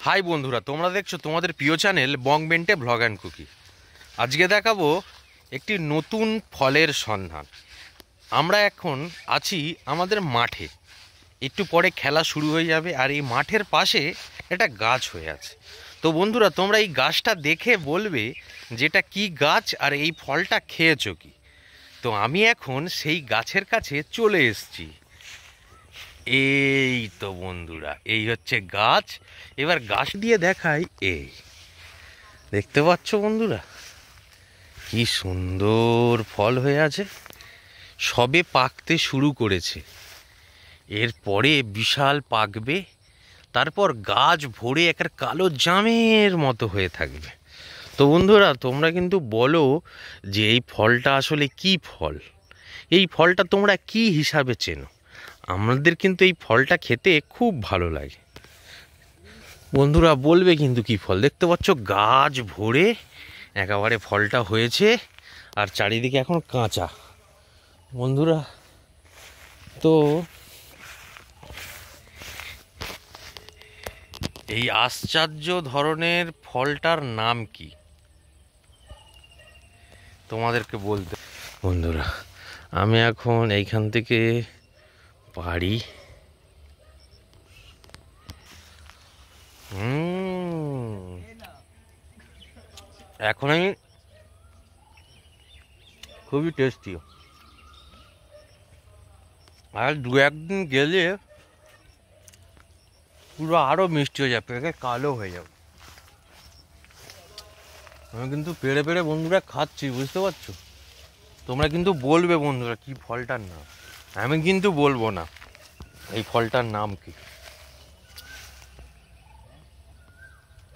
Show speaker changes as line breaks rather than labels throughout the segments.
High বন্ধুরা, তোমরা দেখছো তোমাদের প্রিয় চ্যানেল বং বেন্টে ব্লগ অ্যান্ড কুকি। আজকে দেখাবো একটি নতুন ফলের সন্ধান। আমরা এখন আছি আমাদের মাঠে, একটু পরে খেলা শুরু হয়ে যাবে, আর এই মাঠের পাশে একটা গাছ হয়ে আছে। তো বন্ধুরা, তোমরা এই গাছটা দেখে বলবে যেটা কি গাছ আর এই ফলটা খেয়েছো কি। তো আমি এখন সেই গাছের কাছে চলে এসেছি। এই তো বন্ধুরা, এই হচ্ছে গাছ। এবার গাছ দিয়ে দেখাই। এই দেখতে পাচ্ছ বন্ধুরা, কি সুন্দর ফল হয়ে আছে, সবে পাকতে শুরু করেছে, এরপরে বিশাল পাকবে, তারপর গাছ ভরে একটা কালো জামের মতো হয়ে থাকবে। তো বন্ধুরা, তোমরা কিন্তু বলো যে এই ফলটা আসলে কি ফল, এই ফলটা তোমরা কি হিসাবে চেনো। আমাদের কিন্তু এই ফলটা খেতে খুব ভালো লাগে। বন্ধুরা বলবে কিন্তু কি ফল। দেখতে পাচ্ছ গাছ ভরে একেবারে ফলটা হয়েছে, আর চারিদিকে এখন কাঁচা। বন্ধুরা, তো এই আশ্চর্য ধরনের ফলটার নাম কি তোমাদেরকে বলতে। বন্ধুরা, আমি এখন এইখান থেকে পারি। এখন আমি খুবই টেস্টি, আর দু একদিন গেলে পুরো আরও মিষ্টি হয়ে যাবে, পেকে কালো হয়ে যাবে। আমি কিন্তু পেড়ে পেড়ে বন্ধুরা খাচ্ছি, বুঝতে পারছো। তোমরা কিন্তু বলবে বন্ধুরা কি ফলটার নাম, আমি কিন্তু বলবো না এই ফলটার নাম কি।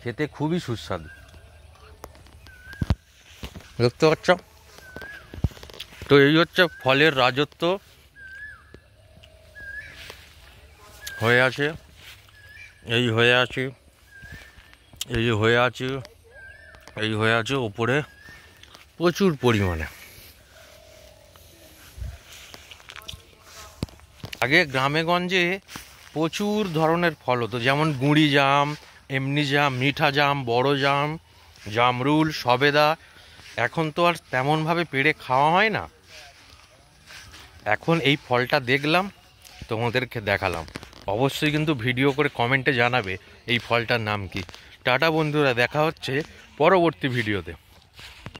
খেতে খুবই সুস্বাদু, দেখতে পাচ্ছ। তো এই হচ্ছে ফলের রাজত্ব হয়ে আছে, এই হয়ে আছে, এই হয়ে আছে, এই হয়ে আছে ওপরে প্রচুর পরিমাণে। আগে গ্রামে গঞ্জে প্রচুর ধরনের ফল হতো, যেমন গুঁড়ি জাম, এমনি জাম, মিঠা জাম, বড় জাম, জামরুল, সবেদা। এখন তো আর তেমনভাবে পেড়ে খাওয়া হয় না। এখন এই ফলটা দেখলাম, তোমাদেরকে দেখালাম। অবশ্যই কিন্তু ভিডিও করে কমেন্টে জানাবে এই ফলটার নাম কি। টাটা বন্ধুরা, দেখা হচ্ছে পরবর্তী ভিডিওতে।